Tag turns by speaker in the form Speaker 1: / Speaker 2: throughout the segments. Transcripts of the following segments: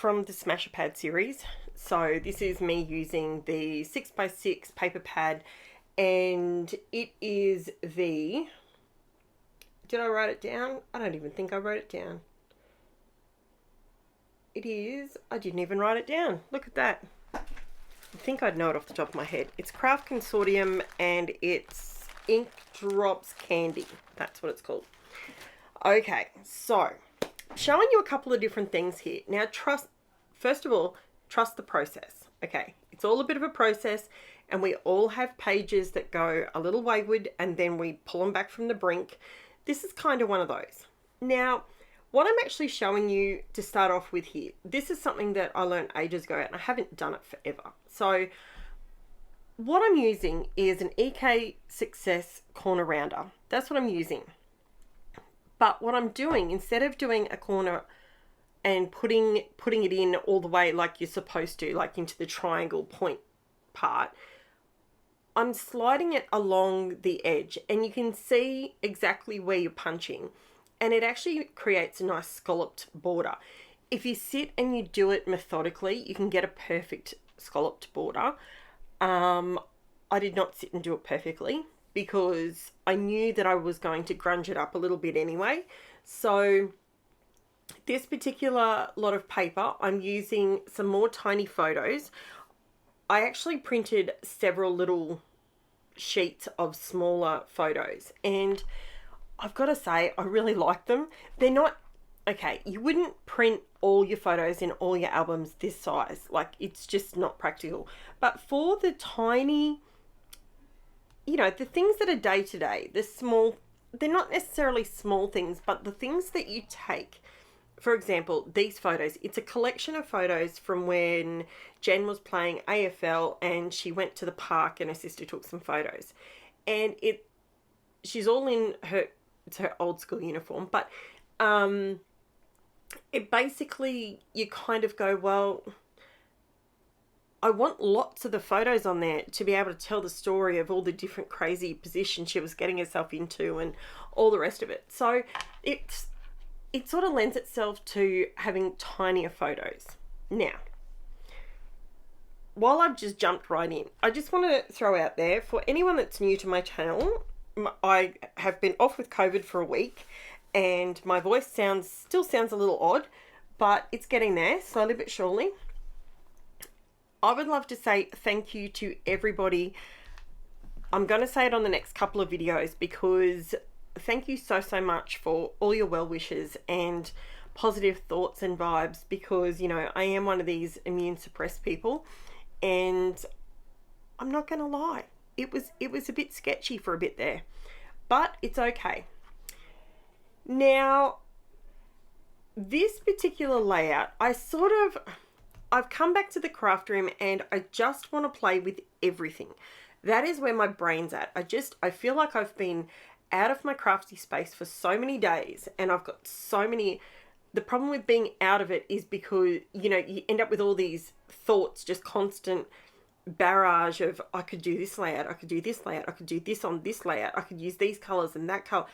Speaker 1: from the Smasher Pad series. So this is me using the 6x6 paper pad, and it is the, did I write it down? I don't even think I wrote it down. It is, I didn't even write it down. Look at that. I think I'd know it off the top of my head. It's Craft Consortium, and it's Ink Drops Candy. That's what it's called. Okay, so showing you a couple of different things here. Now, first of all, trust the process. Okay, it's all a bit of a process, and we all have pages that go a little wayward, and then we pull them back from the brink. This is kind of one of those. Now, what I'm actually showing you to start off with here, this is something that I learned ages ago, and I haven't done it forever. So what I'm using is an EK Success corner rounder. That's what I'm using. But what I'm doing, instead of doing a corner and putting it in all the way like you're supposed to, like into the triangle point part, I'm sliding it along the edge, and you can see exactly where you're punching, and it actually creates a nice scalloped border. If you sit and you do it methodically, you can get a perfect scalloped border. I did not sit and do it perfectly because I knew that I was going to grunge it up a little bit anyway. So this particular lot of paper, I'm using some more tiny photos. I actually printed several little sheets of smaller photos, and I've got to say, I really like them. They're not, okay, you wouldn't print all your photos in all your albums this size. Like, it's just not practical. But for the tiny, you know, the things that are day to day, the small, they're not necessarily small things, but the things that you take. For example, these photos, it's a collection of photos from when Jen was playing AFL and she went to the park and her sister took some photos. And she's all in it's her old school uniform, but it basically, you kind of go, well, I want lots of the photos on there to be able to tell the story of all the different crazy positions she was getting herself into and all the rest of it. So it sort of lends itself to having tinier photos. Now, while I've just jumped right in, I just want to throw out there, for anyone that's new to my channel, I have been off with COVID for a week, and my voice still sounds a little odd, but it's getting there slowly but surely. I would love to say thank you to everybody. I'm going to say it on the next couple of videos, because thank you so much for all your well wishes and positive thoughts and vibes, because, you know, I am one of these immune suppressed people, and I'm not going to lie, it was a bit sketchy for a bit there, but it's okay. Now, this particular layout, I've come back to the craft room, and I just want to play with everything. That is where my brain's at. I feel like I've been out of my crafty space for so many days, and I've got so many. The problem with being out of it is because, you know, you end up with all these thoughts, just constant barrage of, I could do this layout, I could do this layout, I could do this on this layout, I could use these colors and that color.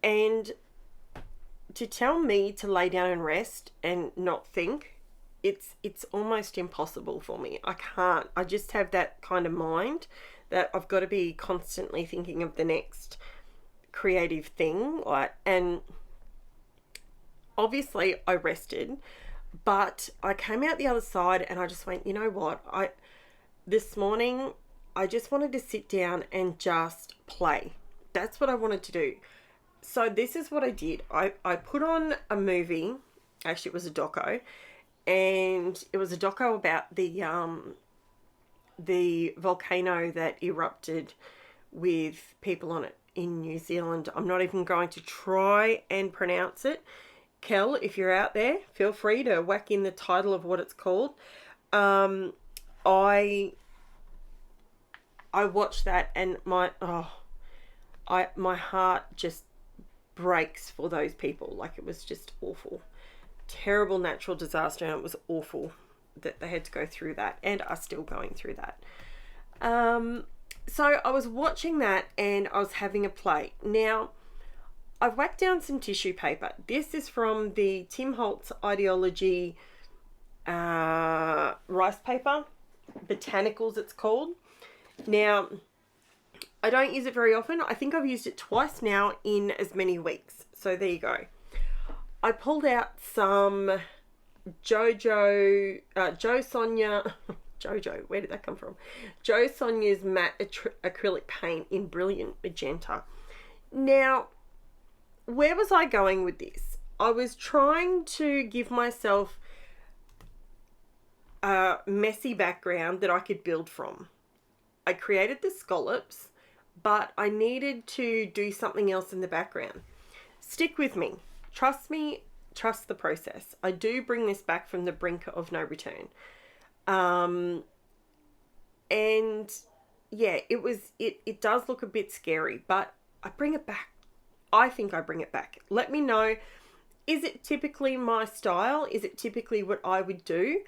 Speaker 1: And to tell me to lay down and rest and not think, it's almost impossible for me. I can't. I just have that kind of mind that I've got to be constantly thinking of the next creative thing. And obviously I rested, but I came out the other side and I just went, you know what? This morning, I just wanted to sit down and just play. That's what I wanted to do. So this is what I did. I put on a movie. Actually, it was a doco. And it was a doco about the volcano that erupted with people on it in New Zealand. I'm not even going to try and pronounce it. Kel, if you're out there, feel free to whack in the title of what it's called. I watched that, and my heart just breaks for those people. Like, it was just awful. Terrible natural disaster, and it was awful that they had to go through that, and are still going through that. So I was watching that, and I was having a play. Now, I've whacked down some tissue paper. This is from the Tim Holtz Ideology rice paper, Botanicals it's called. Now, I don't use it very often. I think I've used it twice now in as many weeks. So there you go. I pulled out some JoSonja, Jojo, where did that come from? JOSONJAS matte acrylic paint in Brilliant Magenta. Now, where was I going with this? I was trying to give myself a messy background that I could build from. I created the scallops, but I needed to do something else in the background. Stick with me. Trust me, trust the process. I do bring this back from the brink of no return. And yeah, it does look a bit scary, but I bring it back. I think I bring it back. Let me know. Is it typically my style? Is it typically what I would do?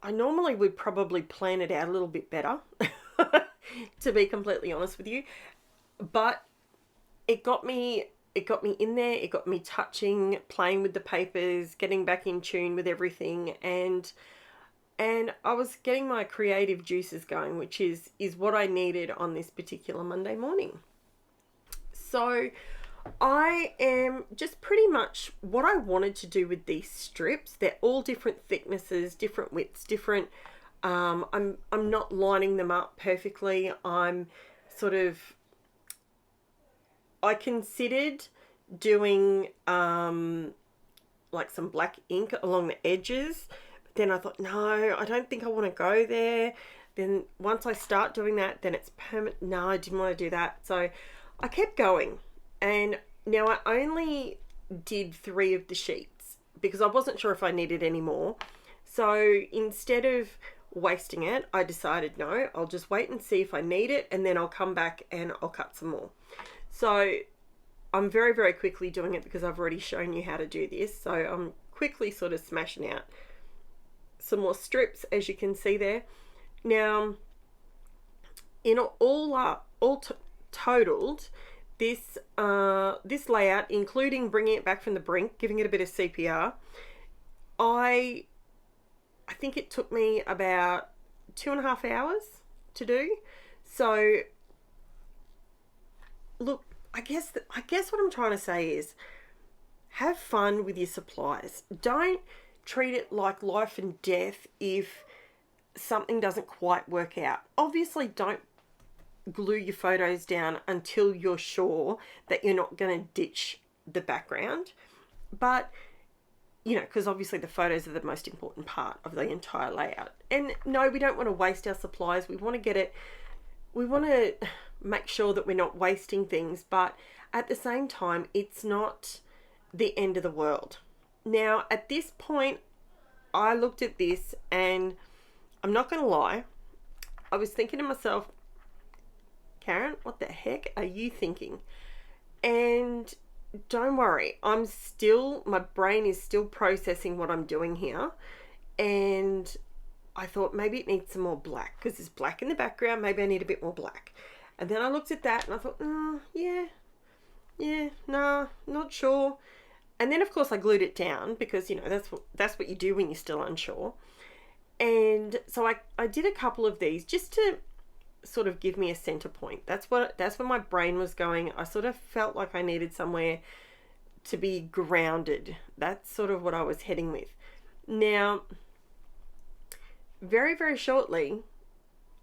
Speaker 1: I normally would probably plan it out a little bit better, to be completely honest with you. But it got me in there. It got me touching, playing with the papers, getting back in tune with everything, and I was getting my creative juices going, which is what I needed on this particular Monday morning. So I am just pretty much what I wanted to do with these strips. They're all different thicknesses, different widths, different. I'm not lining them up perfectly. I'm sort of. I considered doing like some black ink along the edges, but then I thought, no, I don't think I want to go there. Then once I start doing that, then it's permanent. No, I didn't want to do that. So I kept going. And now I only did 3 of the sheets because I wasn't sure if I needed any more. So instead of wasting it, I decided, no, I'll just wait and see if I need it, and then I'll come back and I'll cut some more. So I'm very, very quickly doing it because I've already shown you how to do this. So I'm quickly sort of smashing out some more strips, as you can see there. Now, in all totaled, this layout, including bringing it back from the brink, giving it a bit of CPR, I think it took me about 2.5 hours to do. So look, I guess what I'm trying to say is have fun with your supplies. Don't treat it like life and death if something doesn't quite work out. Obviously, don't glue your photos down until you're sure that you're not going to ditch the background. But, you know, because obviously the photos are the most important part of the entire layout. And no, we don't want to waste our supplies. We want to make sure that we're not wasting things, but at the same time, it's not the end of the world. Now, at this point, I looked at this and I'm not going to lie, I was thinking to myself, Karen, what the heck are you thinking? And don't worry, my brain is still processing what I'm doing here. And I thought maybe it needs some more black because there's black in the background. Maybe I need a bit more black. And then I looked at that and I thought, not sure. And then of course I glued it down because, you know, that's what you do when you're still unsure. And so I did a couple of these just to sort of give me a center point. That's where my brain was going. I sort of felt like I needed somewhere to be grounded. That's sort of what I was heading with. Now, very, very shortly,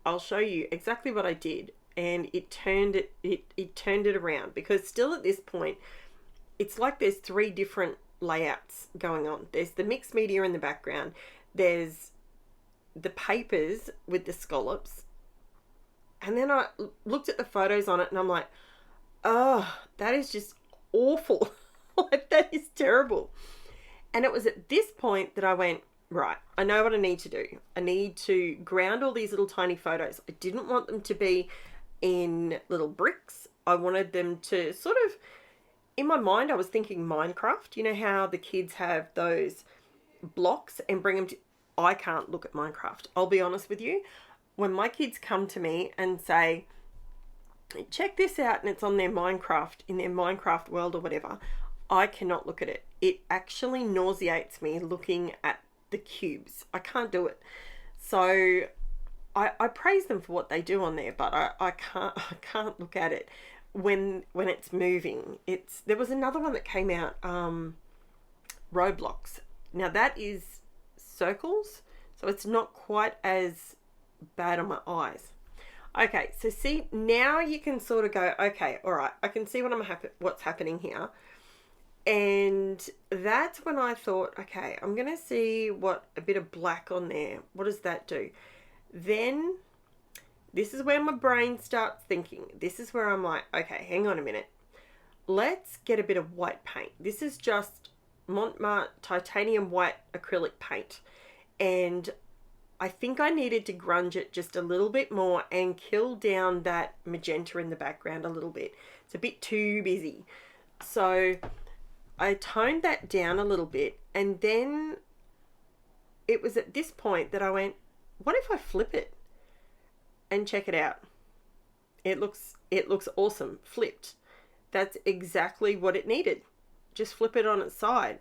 Speaker 1: I'll show you exactly what I did, and it turned it around, because still at this point, it's like there's 3 different layouts going on. There's the mixed media in the background. There's the papers with the scallops. And then I looked at the photos on it and I'm like, oh, that is just awful. Like, that is terrible. And it was at this point that I went, right, I know what I need to do. I need to ground all these little tiny photos. I didn't want them to be in little bricks. I wanted them to sort of, in my mind, I was thinking Minecraft. You know how the kids have those blocks and bring them to, I can't look at Minecraft. I'll be honest with you. When my kids come to me and say, check this out, and it's on their Minecraft, in their Minecraft world or whatever, I cannot look at it. It actually nauseates me looking at the cubes. I can't do it. So I praise them for what they do on there, but I can't look at it when it's moving. There was another one that came out, Roblox. Now that is circles, so it's not quite as bad on my eyes. Okay, so see, now you can sort of go, okay, all right, I can see what's happening here. And that's when I thought, okay, I'm going to see what a bit of black on there, what does that do? Then this is where my brain starts thinking. This is where I'm like, okay, hang on a minute. Let's get a bit of white paint. This is just MONT titanium white acrylic paint. And I think I needed to grunge it just a little bit more and kill down that magenta in the background a little bit. It's a bit too busy. So I toned that down a little bit, and then it was at this point that I went, what if I flip it and check it out? It looks awesome flipped. That's exactly what it needed. Just flip it on its side.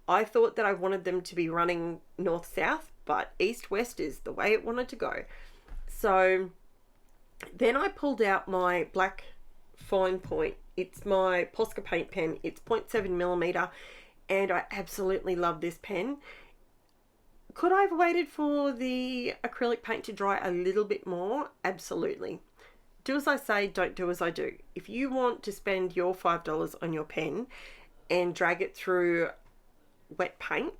Speaker 1: I thought that I wanted them to be running north-south, but east-west is the way it wanted to go. So then I pulled out my black fine point. It's my Posca paint pen. It's 0.7mm, and I absolutely love this pen. Could I have waited for the acrylic paint to dry a little bit more? Absolutely. Do as I say, don't do as I do. If you want to spend your $5 on your pen and drag it through wet paint,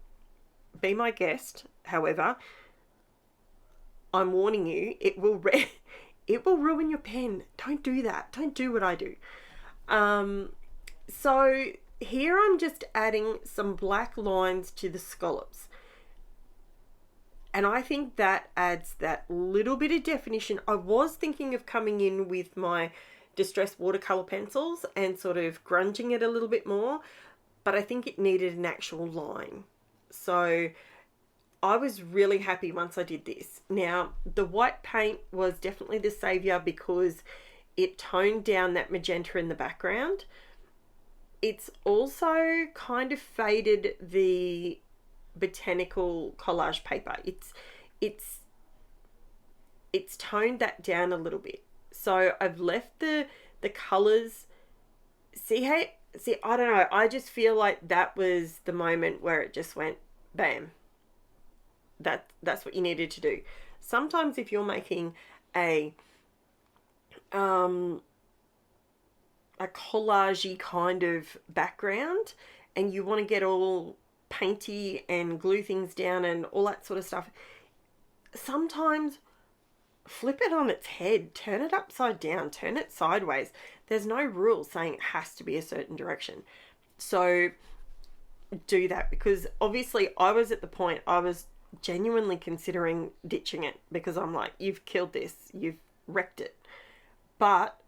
Speaker 1: be my guest. However, I'm warning you, it will ruin your pen. Don't do that. Don't do what I do. So here I'm just adding some black lines to the scallops. And I think that adds that little bit of definition. I was thinking of coming in with my distressed watercolor pencils and sort of grunging it a little bit more, but I think it needed an actual line. So I was really happy once I did this. Now, the white paint was definitely the savior because it toned down that magenta in the background. It's also kind of faded the botanical collage paper. It's toned that down a little bit. So I've left the colors. See, I don't know. I just feel like that was the moment where it just went bam. That's what you needed to do. Sometimes if you're making a collagey kind of background and you want to get all painty and glue things down and all that sort of stuff, sometimes flip it on its head, turn it upside down, turn it sideways. There's no rule saying it has to be a certain direction. So do that, because obviously I was at the point I was genuinely considering ditching it because I'm like, you've killed this, you've wrecked it. But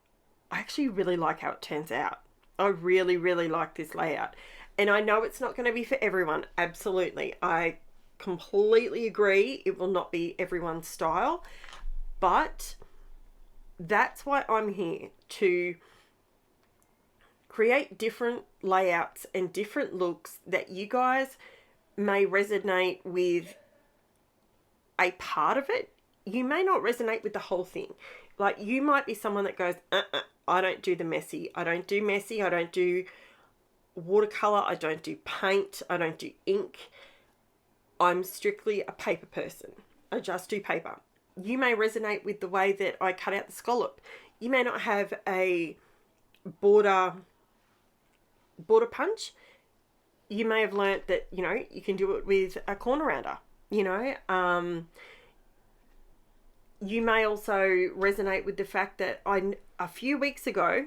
Speaker 1: I actually really like how it turns out. I really, really like this layout. And I know it's not going to be for everyone. Absolutely. I completely agree. It will not be everyone's style. But that's why I'm here, to create different layouts and different looks that you guys may resonate with a part of it. You may not resonate with the whole thing. Like, you might be someone that goes, I don't do the messy. I don't do messy. I don't do watercolor. I don't do paint. I don't do ink. I'm strictly a paper person. I just do paper. You may resonate with the way that I cut out the scallop. You may not have a border punch. You may have learnt that, you know, you can do it with a corner rounder, you know. You may also resonate with the fact that a few weeks ago,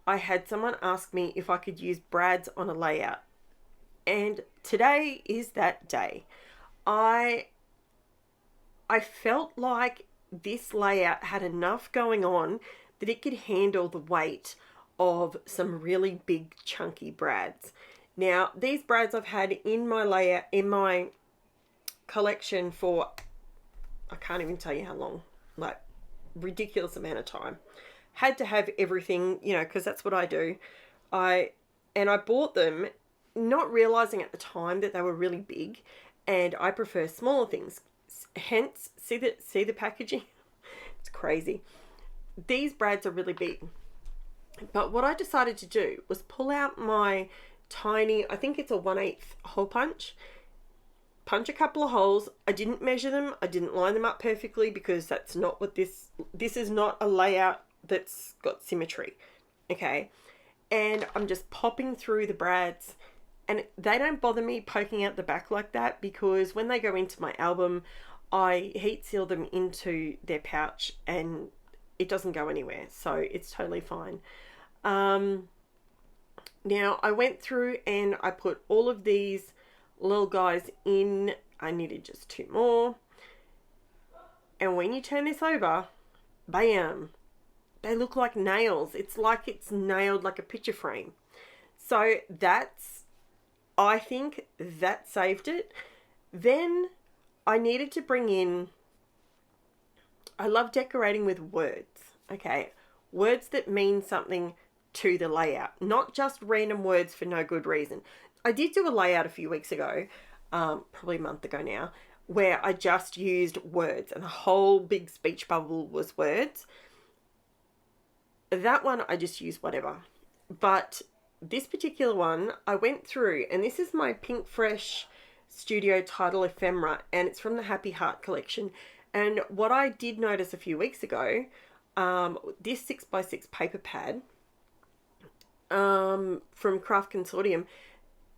Speaker 1: I had someone ask me if I could use brads on a layout. And today is that day. I felt like this layout had enough going on that it could handle the weight of some really big chunky brads. Now, these brads I've had in my layout, in my collection for, I can't even tell you how long, like ridiculous amount of time. Had to have everything, you know, because that's what I do. I bought them not realizing at the time that they were really big, and I prefer smaller things. Hence, see the packaging? It's crazy. These brads are really big. But what I decided to do was pull out my tiny, I think it's a 1/8 hole punch a couple of holes. I didn't measure them. I didn't line them up perfectly because that's not what this is not a layout that's got symmetry. Okay. And I'm just popping through the brads, and they don't bother me poking out the back like that because when they go into my album, I heat seal them into their pouch and it doesn't go anywhere. So it's totally fine. Now I went through and I put all of these little guys in. I needed just 2 more. And when you turn this over, bam, they look like nails. It's like it's nailed like a picture frame. So I think that saved it. Then I needed to bring in, I love decorating with words. Okay, words that mean something to the layout, not just random words for no good reason. I did do a layout a few weeks ago, probably a month ago now, where I just used words and the whole big speech bubble was words. That one I just used whatever. But this particular one I went through, and this is my PINKFRESH Studio Title Ephemera, and it's from the Happy Heart collection. And what I did notice a few weeks ago, this 6x6 paper pad from Craft Consortium,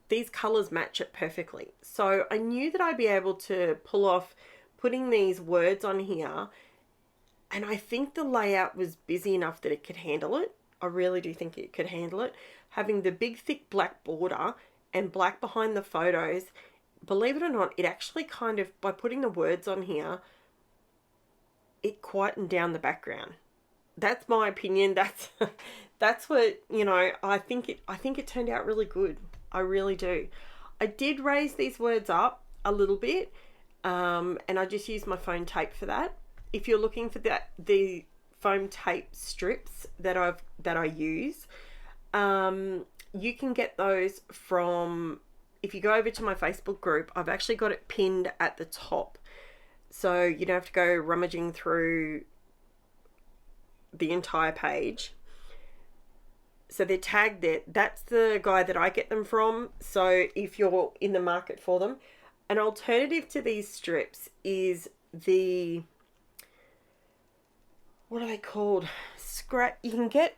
Speaker 1: these colors match it perfectly. So I knew that I'd be able to pull off putting these words on here, and I think the layout was busy enough that it could handle it. I really do think it could handle it. Having the big thick black border and black behind the photos, believe it or not, it actually kind of, by putting the words on here, it quietened down the background. That's my opinion. That's what, you know, I think it turned out really good. I really do. I did raise these words up a little bit, and I just used my foam tape for that. If you're looking for the foam tape strips that I use, you can get those from, if you go over to my Facebook group, I've actually got it pinned at the top. So you don't have to go rummaging through the entire page. So they're tagged there. That's the guy that I get them from. So if you're in the market for them, an alternative to these strips is the, what are they called? Scrap. You can get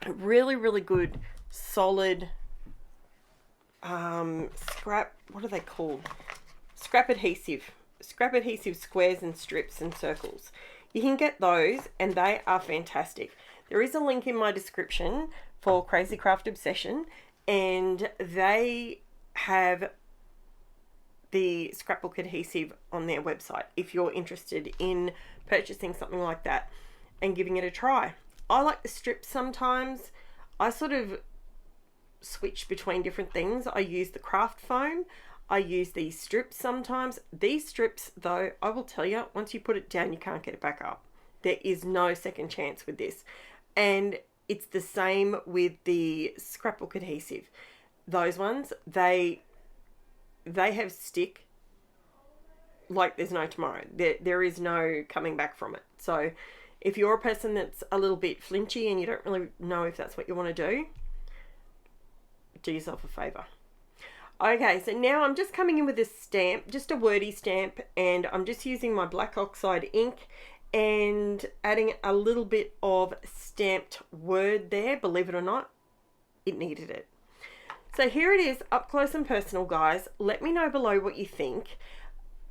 Speaker 1: really, really good solid scrap. What are they called? Scrap adhesive squares and strips and circles. You can get those and they are fantastic. There is a link in my description for Crazy Craft Obsession, and they have the scrapbook adhesive on their website if you're interested in purchasing something like that and giving it a try. I like the strips sometimes. I sort of switch between different things. I use the craft foam. I use these strips sometimes. These strips, though, I will tell you, once you put it down, you can't get it back up. There is no second chance with this. And it's the same with the scrapbook adhesive. Those ones, they have stick like there's no tomorrow. There is no coming back from it. So if you're a person that's a little bit flinchy and you don't really know if that's what you want to do yourself a favor. Okay, so now I'm just coming in with a stamp, just a wordy stamp, and I'm just using my black oxide ink and adding a little bit of stamped word there. Believe it or not, it needed it. So here it is, up close and personal, guys. Let me know below what you think.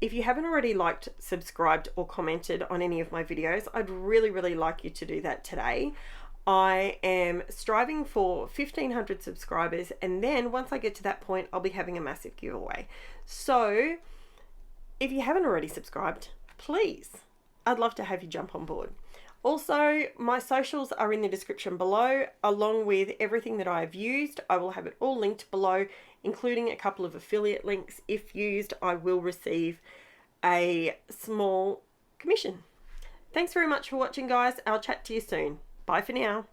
Speaker 1: If you haven't already liked, subscribed, or commented on any of my videos, I'd really, really like you to do that today. I am striving for 1,500 subscribers, and then once I get to that point, I'll be having a massive giveaway. So if you haven't already subscribed, please, I'd love to have you jump on board. Also, my socials are in the description below, along with everything that I've used. I will have it all linked below, including a couple of affiliate links. If used, I will receive a small commission. Thanks very much for watching, guys. I'll chat to you soon. Bye for now.